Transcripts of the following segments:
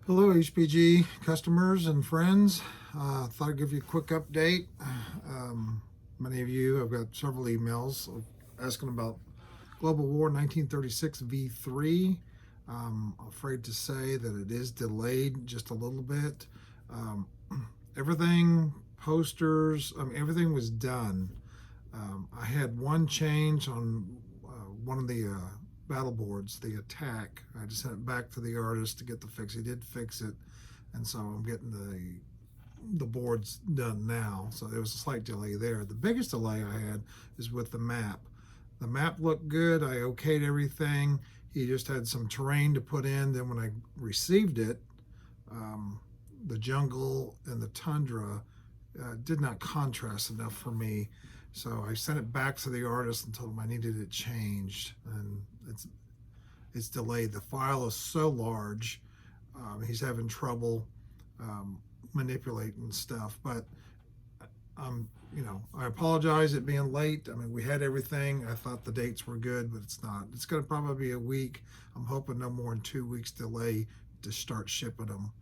Hello, HPG customers and friends. Thought I'd give you a quick update. Um, Many of you, I've got several emails asking about Global War 1936 V3. I'm afraid to say that it is delayed just a little bit. Um, Everything, posters, everything was done. I had one change on one of the battle boards, the attack. I just sent it back to the artist to get the fix. He did fix it, and so I'm getting the boards done now. So there was a slight delay there. The biggest delay I had is with the map. The map looked good. I okayed everything. He just had some terrain to put in. Then when I received it, um, the jungle and the tundra did not contrast enough for me. So I sent it back to the artist and told him I needed it changed, and it's delayed. The file is so large, he's having trouble um, manipulating stuff. But I apologize it being late. I mean, we had everything. I thought the dates were good, but it's not. It's going to probably be a week. I'm hoping no more than 2 weeks delay to start shipping them.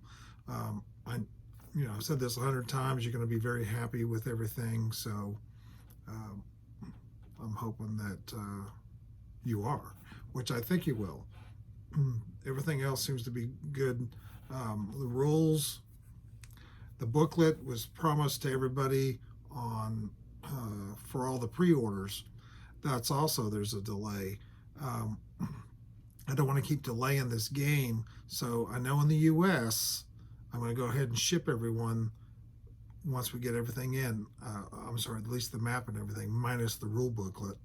I've said this 100 times. You're going to be very happy with everything. So um, I'm hoping that you are, which I think you will. Everything else seems to be good. The rules, the booklet was promised to everybody on for all the pre-orders. That's also there's a delay. Um, I don't want to keep delaying this game, so I know in the U.S. I'm going to go ahead and ship everyone once we get everything in. I'm sorry, at least the map and everything, minus the rule booklet.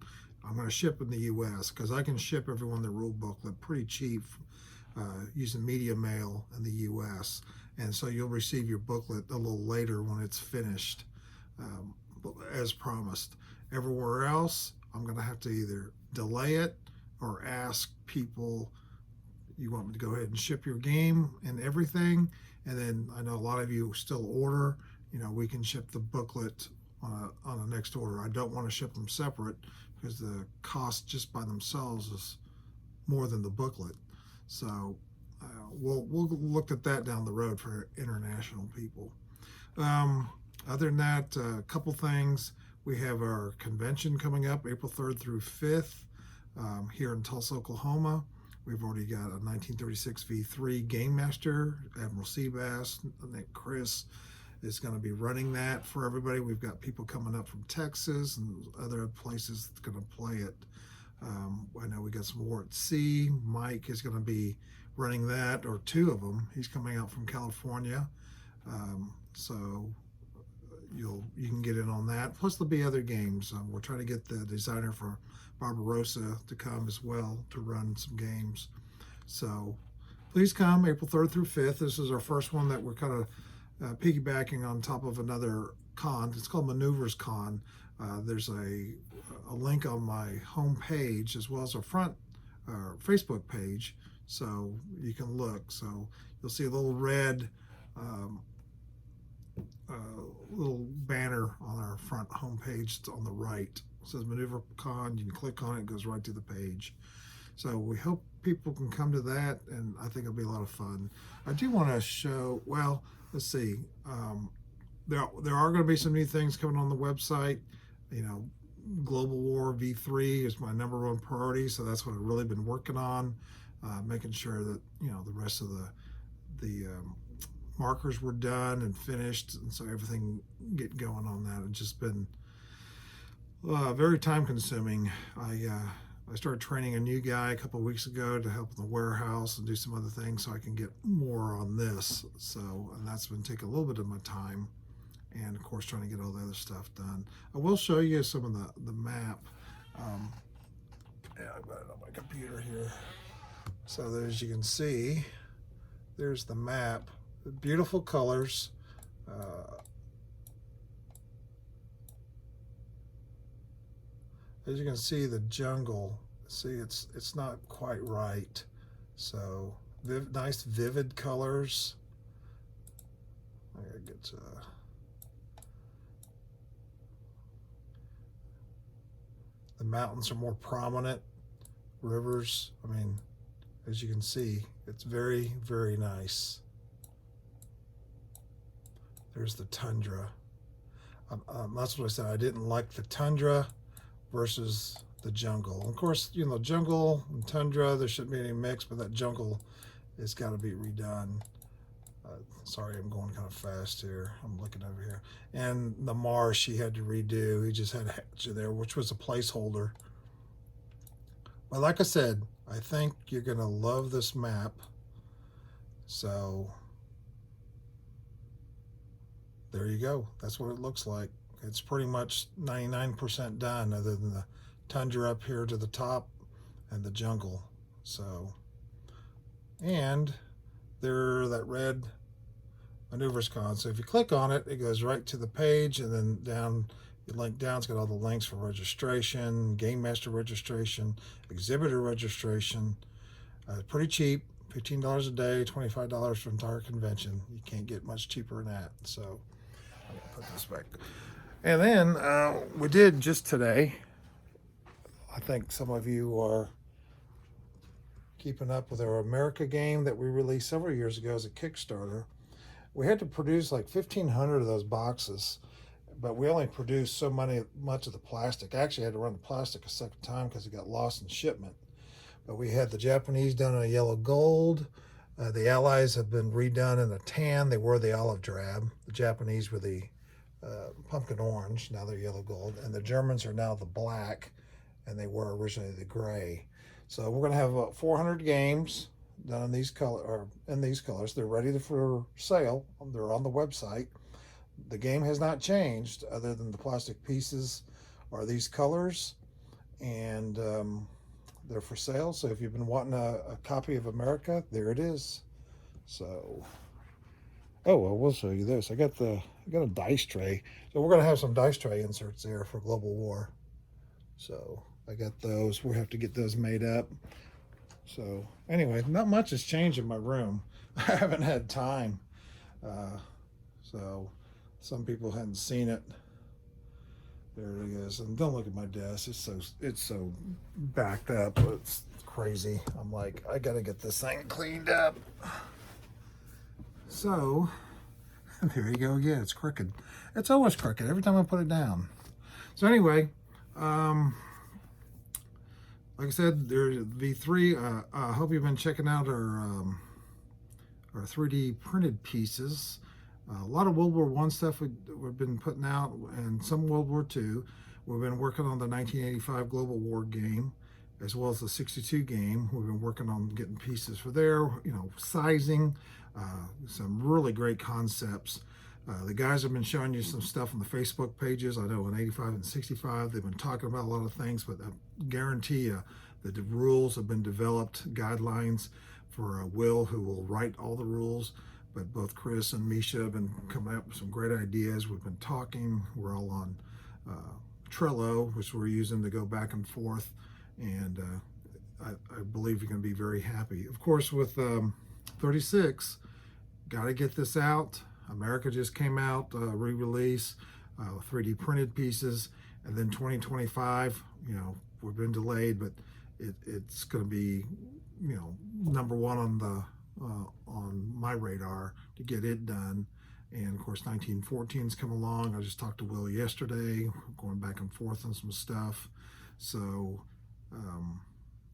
I'm going to ship in the U.S. because I can ship everyone the rule booklet pretty cheap using media mail in the U.S. And so you'll receive your booklet a little later when it's finished, um, as promised. Everywhere else, I'm going to have to either delay it or ask people, you want me to go ahead and ship your game and everything? And then I know a lot of you still order. We can ship the booklet on a next order. I don't want to ship them separate because the cost just by themselves is more than the booklet. So we'll look at that down the road for international people. Other than that, a couple things. We have our convention coming up April 3rd through 5th here in Tulsa, Oklahoma. We've already got a 1936 V3 Game Master, Admiral Seabass. I think Chris is going to be running that for everybody. We've got people coming up from Texas and other places that's going to play it. I know we got some more at sea. Mike is going to be running that, or two of them. He's coming out from California. So you can get in on that. Plus there'll be other games. We're trying to get the designer for Barbarossa to come as well to run some games. So please come April 3rd through 5th. This is our first one that we're kind of piggybacking on top of another con. It's called Maneuvers Con. There's a link on my home page as well as our front Facebook page, so you can look. So you'll see a little red little banner on our front home page. It's on the right. It says Maneuver Con. You can click on it. It goes right to the page. So we hope people can come to that, and I think it'll be a lot of fun. I do want to show, well, let's see. There are going to be some new things coming on the website. Global War V3 is my number one priority, so that's what I've really been working on, making sure that the rest of the markers were done and finished, and so everything get going on that. It's just been very time consuming. I started training a new guy a couple of weeks ago to help in the warehouse and do some other things so I can get more on this. And that's been taking a little bit of my time, and of course trying to get all the other stuff done. I will show you some of the map. I've got it on my computer here. So as you can see, there's the map. Beautiful colors. As you can see, the jungle, it's not quite right. So nice vivid colors. I gotta get to the mountains are more prominent. Rivers, as you can see, it's very, very nice. There's the tundra. That's what I said. I didn't like the tundra versus the jungle. Of course, jungle and tundra, there shouldn't be any mix, but that jungle has got to be redone. Sorry, I'm going kind of fast here. I'm looking over here. And the marsh he had to redo. He just had a hatch there, which was a placeholder. But like I said, I think you're going to love this map. So there you go. That's what it looks like. It's pretty much 99% done, other than the tundra up here to the top and the jungle. So, and there, that red maneuvers con. So if you click on it, it goes right to the page, and then down, you link down, it's got all the links for registration, game master registration, exhibitor registration. Pretty cheap, $15 a day, $25 for entire convention. You can't get much cheaper than that. So I'm gonna put this back. And then we did just today, I think some of you are keeping up with our Amerika game that we released several years ago as a Kickstarter. We had to produce like 1,500 of those boxes, but we only produced so much of the plastic. I actually had to run the plastic a second time because it got lost in shipment. But we had the Japanese done in a yellow gold. The Allies have been redone in a tan. They were the olive drab. The Japanese were the pumpkin orange. Now they're yellow gold. And the Germans are now the black, and they were originally the gray. So we're going to have about 400 games done in these colors. They're ready for sale. They're on the website. The game has not changed, other than the plastic pieces are these colors, and they're for sale. So if you've been wanting a copy of Amerika, there it is. So, oh, well, we'll show you this. I got a dice tray. So we're going to have some dice tray inserts there for Global War. So I got those. We'll have to get those made up. So anyway, not much has changed in my room. I haven't had time. So some people hadn't seen it. There it is. And don't look at my desk. It's so backed up. It's crazy. I'm like, I gotta get this thing cleaned up. So there you go again. It's crooked. It's always crooked every time I put it down. So anyway, like I said, there's V3. I hope you've been checking out our 3D printed pieces. A lot of World War I stuff we've been putting out, and some World War II. We've been working on the 1985 Global War game, as well as the 62 game. We've been working on getting pieces for there, sizing, some really great concepts. The guys have been showing you some stuff on the Facebook pages. I know in 85 and 65, they've been talking about a lot of things, but I guarantee you that the rules have been developed, guidelines for Will, who will write all the rules. But both Chris and Misha have been coming up with some great ideas. We've been talking. We're all on Trello, which we're using to go back and forth. And I believe you're going to be very happy. Of course, with 36, got to get this out. Amerika just came out, re-release, 3D printed pieces, and then 2025, we've been delayed, but it's going to be, number one on my radar to get it done. And of course, 1914's come along. I just talked to Will yesterday, going back and forth on some stuff. So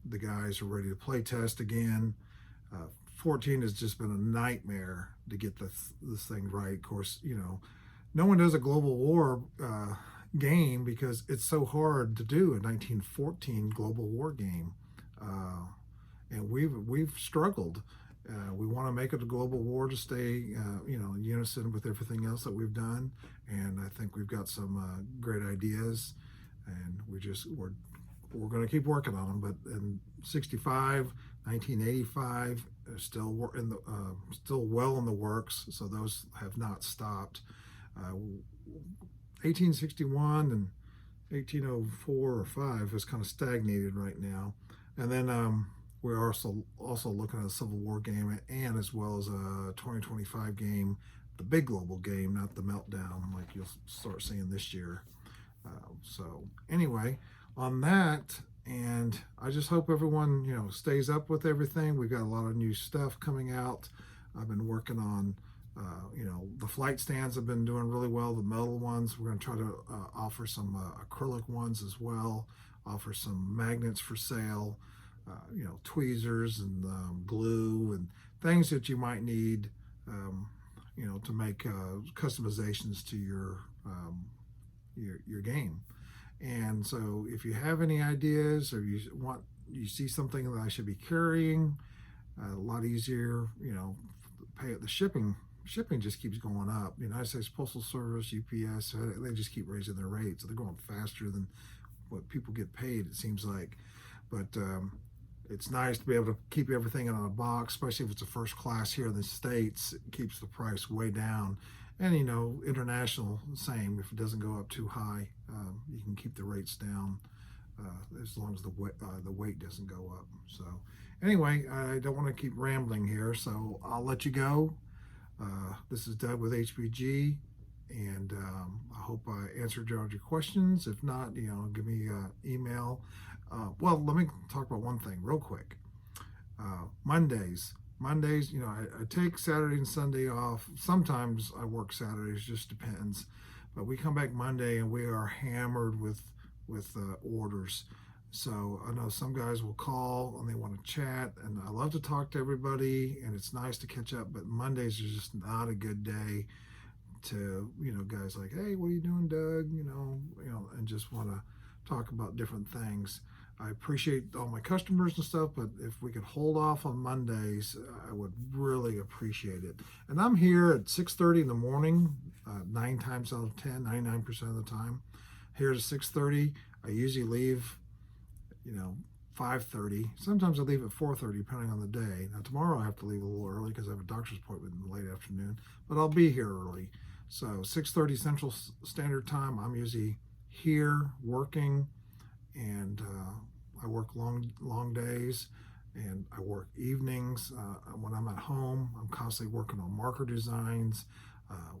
the guys are ready to play test again. 14 has just been a nightmare to get this thing right. Of course, no one does a Global War game because it's so hard to do a 1914 Global War game, and we've struggled. We want to make it a Global War to stay, in unison with everything else that we've done, and I think we've got some great ideas, and we're going to keep working on them. But in 65, 1985, still well in the works, so those have not stopped. 1861 and 1804 or 5 is kind of stagnated right now, and then we're also looking at a Civil War game, and as well as a 2025 game, the big global game, not the meltdown like you'll start seeing this year. So anyway, on that, and I just hope everyone stays up with everything. We've got a lot of new stuff coming out. I've been working on The flight stands have been doing really well. The metal ones, we're going to try to offer some acrylic ones as well. Offer some magnets for sale. Tweezers and glue and things that you might need. To make customizations to your game. And so, if you have any ideas or you see something that I should be carrying, a lot easier. Pay the shipping. Shipping just keeps going up. The United States Postal Service, UPS, they just keep raising their rates. They're going faster than what people get paid, it seems like. But it's nice to be able to keep everything in a box, especially if it's a first class here in the States. It keeps the price way down. And, international, same. If it doesn't go up too high, you can keep the rates down as long as the weight doesn't go up. So anyway, I don't want to keep rambling here, so I'll let you go. This is Doug with HBG, and I hope I answered all your questions. If not, give me an email. Well, let me talk about one thing real quick. Mondays, I take Saturday and Sunday off. Sometimes I work Saturdays, just depends. But we come back Monday and we are hammered with orders. So I know some guys will call and they want to chat, and I love to talk to everybody, and it's nice to catch up. But Mondays are just not a good day to guys like, hey, what are you doing, Doug? And just want to talk about different things. I appreciate all my customers and stuff, but if we could hold off on Mondays, I would really appreciate it. And I'm here at 6:30 in the morning, 9 times out of 10, 99% of the time. Here at 6:30, I usually leave, 5:30. Sometimes I leave at 4:30, depending on the day. Now tomorrow I have to leave a little early because I have a doctor's appointment in the late afternoon, but I'll be here early. So 6:30 Central Standard Time, I'm usually here working, and I work long days, and I work evenings. When I'm at home, I'm constantly working on marker designs,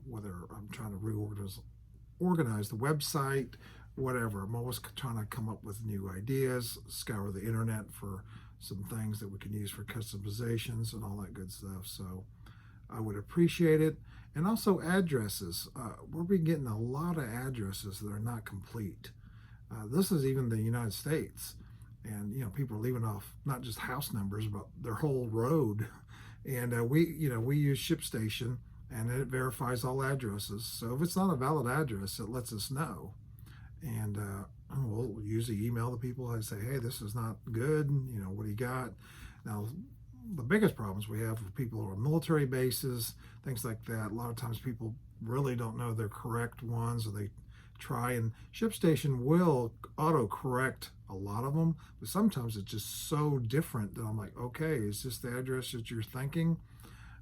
whether I'm trying to organize the website, whatever. I'm always trying to come up with new ideas, scour the internet for some things that we can use for customizations and all that good stuff. So I would appreciate it. And also addresses. We'll be getting a lot of addresses that are not complete. This is even the United States. And, people are leaving off not just house numbers, but their whole road. And we use ShipStation, and it verifies all addresses. So if it's not a valid address, it lets us know. And we'll usually email the people and say, hey, this is not good. What do you got? Now, the biggest problems we have with people who are military bases, things like that. A lot of times people really don't know their correct ones, or they try, and ShipStation will auto-correct a lot of them, but sometimes it's just so different that I'm like, okay, is this the address that you're thinking?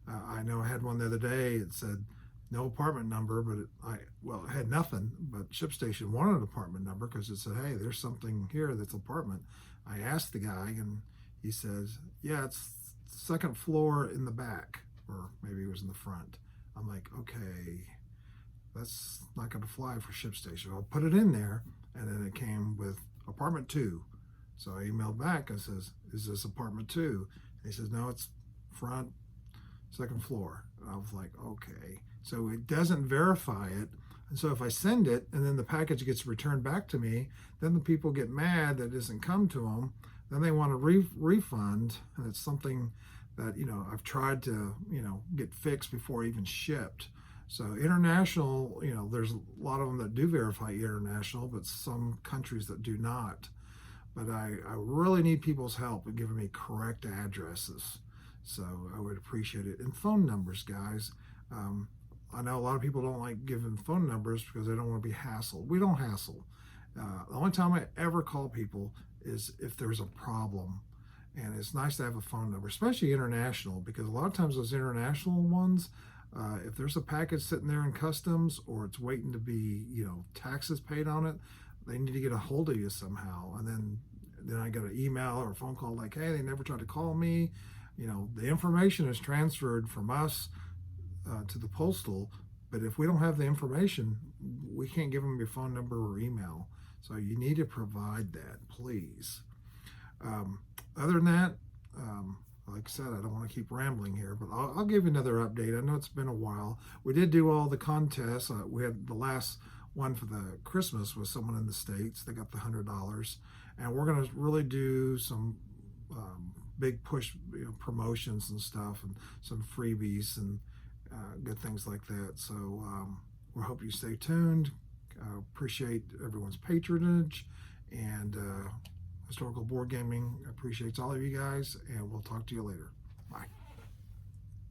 I know I had one the other day. It said no apartment number, but it had nothing, but ShipStation wanted an apartment number because it said, hey, there's something here that's apartment. I asked the guy, and he says, yeah, it's second floor in the back, or maybe it was in the front. I'm like, okay, that's not going to fly for ShipStation. I'll put it in there, and then it came with apartment 2. So I emailed back and says, is this apartment 2? And he says, no, it's front, second floor. And I was like, okay. So it doesn't verify it. And so if I send it and then the package gets returned back to me, then the people get mad that it doesn't come to them. Then they want a refund, and it's something that, I've tried to, get fixed before it even shipped. So international, there's a lot of them that do verify international, but some countries that do not. But I really need people's help in giving me correct addresses. So I would appreciate it. And phone numbers, guys. I know a lot of people don't like giving phone numbers because they don't want to be hassled. We don't hassle. The only time I ever call people is if there's a problem. And it's nice to have a phone number, especially international, because a lot of times those international ones, if there's a package sitting there in customs, or it's waiting to be, taxes paid on it, they need to get a hold of you somehow. And then I get an email or a phone call like, hey, they never tried to call me. The information is transferred from us to the postal, but if we don't have the information, we can't give them your phone number or email. So you need to provide that, please. Other than that, like I said, I don't want to keep rambling here, but I'll give you another update. I know it's been a while. We did do all the contests. We had the last one for the Christmas was someone in the States. They got the $100, and we're going to really do some big push, promotions and stuff, and some freebies and good things like that. So we hope you stay tuned. Appreciate everyone's patronage, and Historical Board Gaming appreciates all of you guys, and we'll talk to you later. Bye.